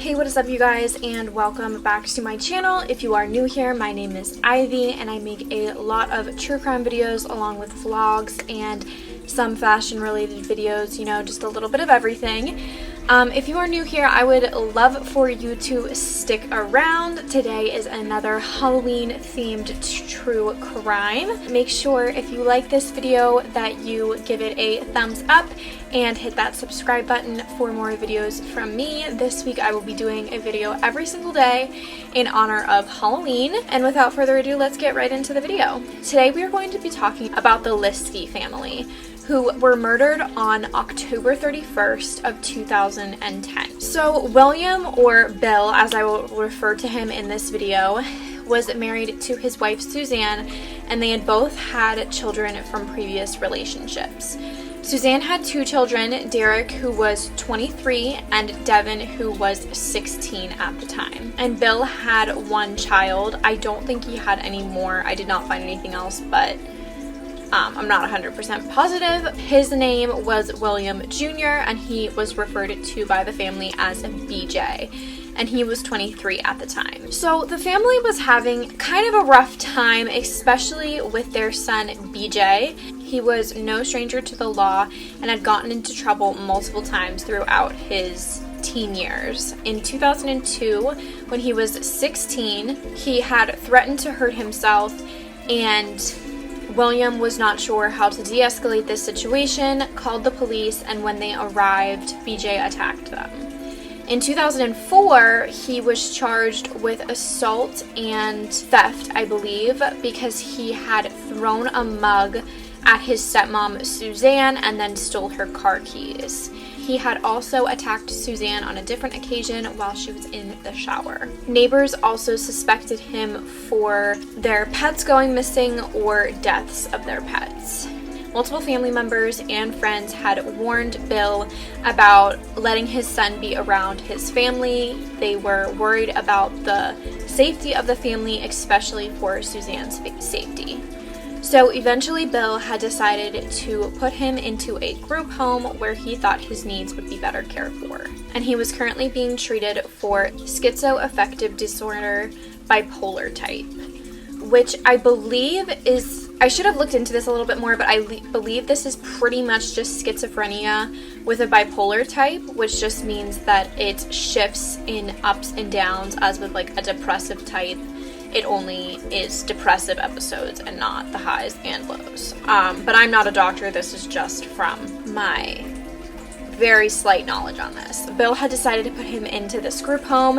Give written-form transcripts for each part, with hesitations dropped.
Hey, what is up you guys, and welcome back to my channel. If you are new here, my name is Ivy and I make a lot of true crime videos along with vlogs and some fashion related videos, you know, just a little bit of everything. If you are new here, I would love for you to stick around. Today is another Halloween themed true crime. Make sure if you like this video that you give it a thumbs up and hit that subscribe button for more videos from me. This week I will be doing a video every single day in honor of Halloween. And without further ado, let's get right into the video. Today we are going to be talking about the Liskey family, who were murdered on October 31st of 2010. So William, or Bill as I will refer to him in this video, was married to his wife Suzanne, and they had both had children from previous relationships. Suzanne had two children, Derek, who was 23, and Devin, who was 16 at the time. And Bill had one child. I don't think he had any more. I did not find anything else, but I'm not 100% positive. His name was William Jr., and he was referred to by the family as BJ, and he was 23 at the time. So the family was having kind of a rough time, especially with their son BJ. He was no stranger to the law and had gotten into trouble multiple times throughout his teen years. In 2002, when he was 16, he had threatened to hurt himself, and William was not sure how to de-escalate this situation, called the police, and when they arrived, BJ attacked them. In 2004, he was charged with assault and theft, I believe, because he had thrown a mug at his stepmom Suzanne and then stole her car keys. He had also attacked Suzanne on a different occasion while she was in the shower. Neighbors also suspected him for their pets going missing or deaths of their pets. Multiple family members and friends had warned Bill about letting his son be around his family. They were worried about the safety of the family, especially for Suzanne's safety. So eventually Bill had decided to put him into a group home where he thought his needs would be better cared for. And he was currently being treated for schizoaffective disorder, bipolar type, which I believe is, I should have looked into this a little bit more, but I believe this is pretty much just schizophrenia with a bipolar type, which just means that it shifts in ups and downs, as with like a depressive type. It only is depressive episodes and not the highs and lows. But I'm not a doctor. This is just from my very slight knowledge on this. Bill had decided to put him into this group home,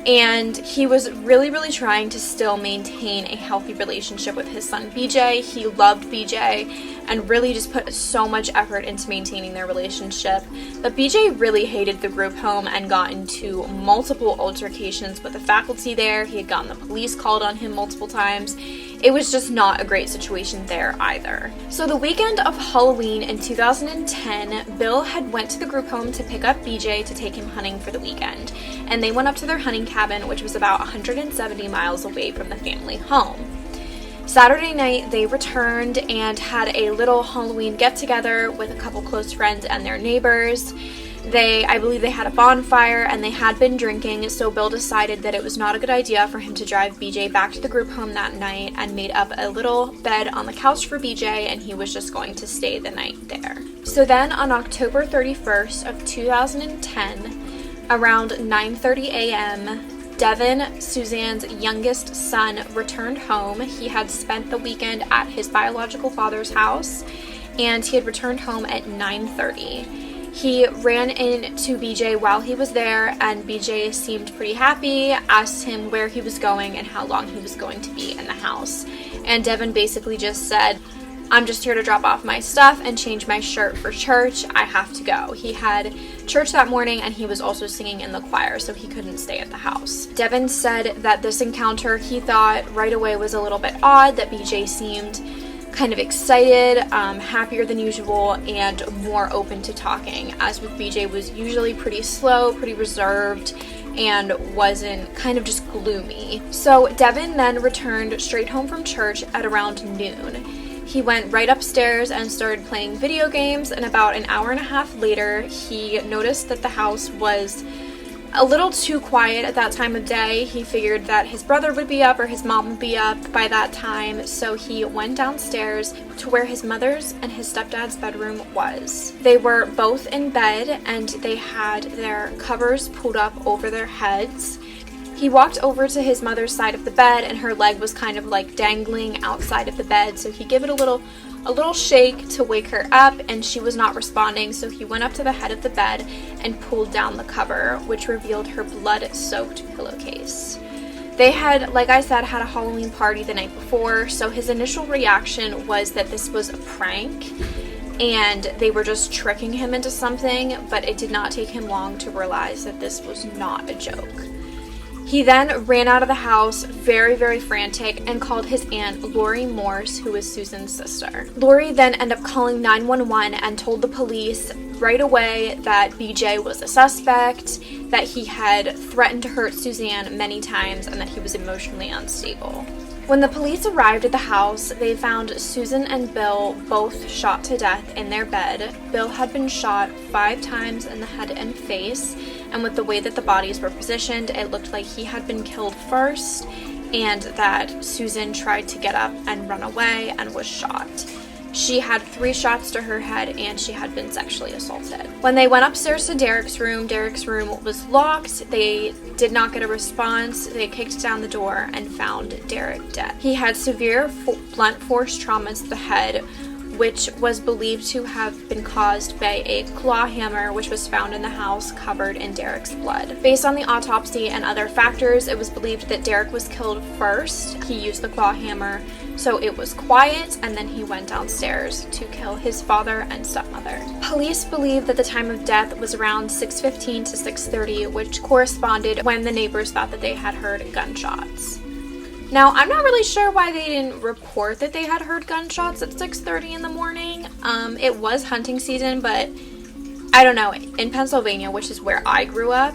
and he was really trying to still maintain a healthy relationship with his son BJ. He loved BJ and really just put so much effort into maintaining their relationship. But BJ really hated the group home and got into multiple altercations with the faculty there. He had gotten the police called on him multiple times. It was just not a great situation there either. So the weekend of Halloween in 2010, Bill had went to the group home to pick up BJ to take him hunting for the weekend. And they went up to their hunting cabin, which was about 170 miles away from the family home. Saturday night, they returned and had a little Halloween get-together with a couple close friends and their neighbors. I believe they had a bonfire and they had been drinking, so Bill decided that it was not a good idea for him to drive BJ back to the group home that night and made up a little bed on the couch for BJ, and he was just going to stay the night there. So then on October 31st of 2010, around 9:30 a.m., Devin, Suzanne's youngest son, returned home. He had spent the weekend at his biological father's house, and he had returned home at 9:30. He ran into BJ while he was there, and BJ seemed pretty happy, asked him where he was going and how long he was going to be in the house. And Devin basically just said, "I'm just here to drop off my stuff and change my shirt for church. I have to go." He had church that morning and he was also singing in the choir, so he couldn't stay at the house. Devin said that this encounter he thought right away was a little bit odd, that BJ seemed kind of excited, happier than usual, and more open to talking, as with BJ was usually pretty slow, pretty reserved, and wasn't kind of just gloomy. So Devin then returned straight home from church at around noon. He went right upstairs and started playing video games, and about an hour and a half later, he noticed that the house was a little too quiet at that time of day. He figured that his brother would be up or his mom would be up by that time, so he went downstairs to where his mother's and his stepdad's bedroom was. They were both in bed and they had their covers pulled up over their heads. He walked over to his mother's side of the bed and her leg was kind of like dangling outside of the bed, so he gave it a little shake to wake her up and she was not responding, so he went up to the head of the bed and pulled down the cover, which revealed her blood-soaked pillowcase. They had, like I said, had a Halloween party the night before, so his initial reaction was that this was a prank and they were just tricking him into something, but it did not take him long to realize that this was not a joke. He then ran out of the house, very, very frantic, and called his aunt, Lori Morse, who is Susan's sister. Lori then ended up calling 911 and told the police right away that BJ was a suspect, that he had threatened to hurt Suzanne many times, and that he was emotionally unstable. When the police arrived at the house, they found Susan and Bill both shot to death in their bed. Bill had been shot 5 times in the head and face, and with the way that the bodies were positioned, it looked like he had been killed first, and that Susan tried to get up and run away and was shot. She had 3 shots to her head and she had been sexually assaulted. When they went upstairs to Derek's room was locked. They did not get a response. They kicked down the door and found Derek dead. He had severe blunt force trauma to the head, which was believed to have been caused by a claw hammer, which was found in the house covered in Derek's blood. Based on the autopsy and other factors, it was believed that Derek was killed first. He used the claw hammer, so it was quiet, and then he went downstairs to kill his father and stepmother. Police believe that the time of death was around 6:15 to 6:30, which corresponded when the neighbors thought that they had heard gunshots. Now, I'm not really sure why they didn't report that they had heard gunshots at 6:30 in the morning. It was hunting season, but I don't know. In Pennsylvania, which is where I grew up,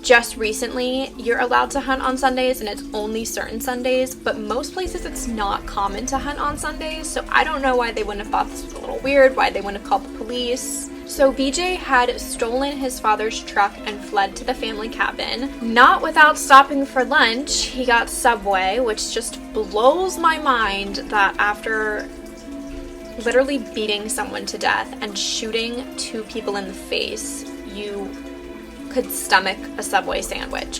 just recently, you're allowed to hunt on Sundays, and it's only certain Sundays, but most places it's not common to hunt on Sundays, so I don't know why they wouldn't have thought this was a little weird, why they wouldn't have called the police. So BJ had stolen his father's truck and fled to the family cabin. Not without stopping for lunch. He got Subway, which just blows my mind that after literally beating someone to death and shooting 2 people in the face, you could stomach a Subway sandwich.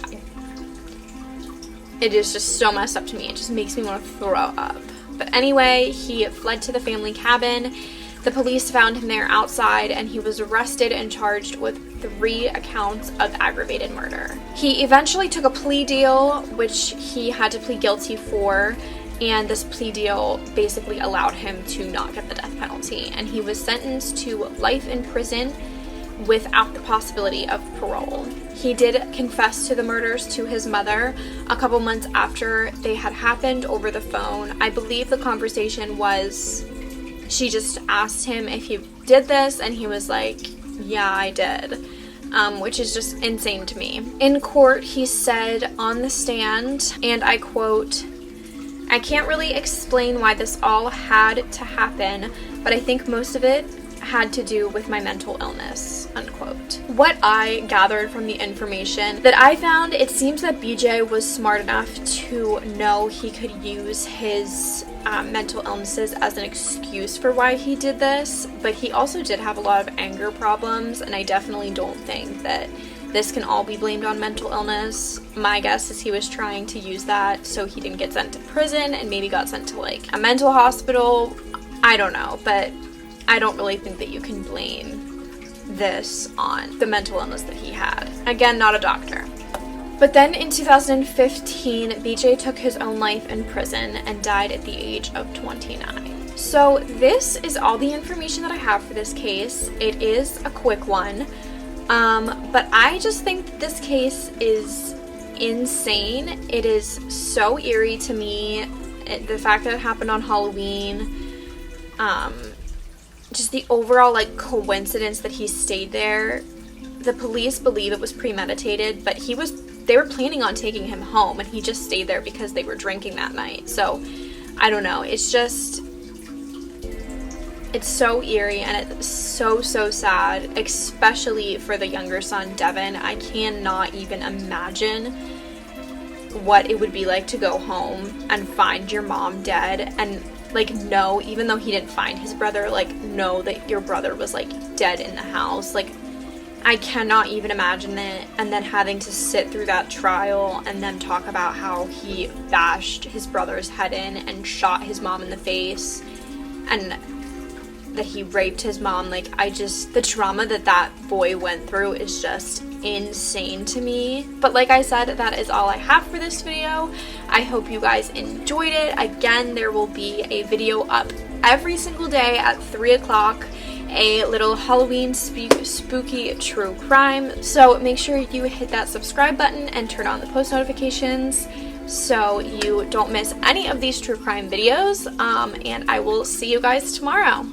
It is just so messed up to me. It just makes me want to throw up. But anyway, he fled to the family cabin. The police found him there outside, and he was arrested and charged with 3 accounts of aggravated murder. He eventually took a plea deal, which he had to plead guilty for, and this plea deal basically allowed him to not get the death penalty, and he was sentenced to life in prison without the possibility of parole. He did confess to the murders to his mother a couple months after they had happened over the phone. I believe the conversation was, she just asked him if he did this, and he was like, yeah, I did, which is just insane to me. In court, he said on the stand, and I quote, "I can't really explain why this all had to happen, but I think most of it had to do with my mental illness," unquote. What I gathered from the information that I found, it seems that BJ was smart enough to know he could use his mental illnesses as an excuse for why he did this, but he also did have a lot of anger problems, and I definitely don't think that this can all be blamed on mental illness. My guess is he was trying to use that so he didn't get sent to prison and maybe got sent to like a mental hospital. I don't know, but I don't really think that you can blame this on the mental illness that he had. Again, not a doctor. But then in 2015, BJ took his own life in prison and died at the age of 29. So this is all the information that I have for this case. It is a quick one, but I just think this case is insane. It is so eerie to me. The fact that it happened on Halloween, just the overall like coincidence that he stayed there. The police believe it was premeditated, but they were planning on taking him home, and he just stayed there because they were drinking that night. So I don't know, it's just It's so eerie and it's so sad, especially for the younger son, Devin. I cannot even imagine what it would be like to go home and find your mom dead and like know, even though he didn't find his brother, like know that your brother was like dead in the house. Like, I cannot even imagine it. And then having to sit through that trial and then talk about how he bashed his brother's head in and shot his mom in the face and that he raped his mom. Like, the trauma that boy went through is just insane to me. But like I said, that is all I have for this video. I hope you guys enjoyed it. Again, there will be a video up every single day at 3 o'clock, a little Halloween spooky true crime. So make sure you hit that subscribe button and turn on the post notifications so you don't miss any of these true crime videos. And I will see you guys tomorrow.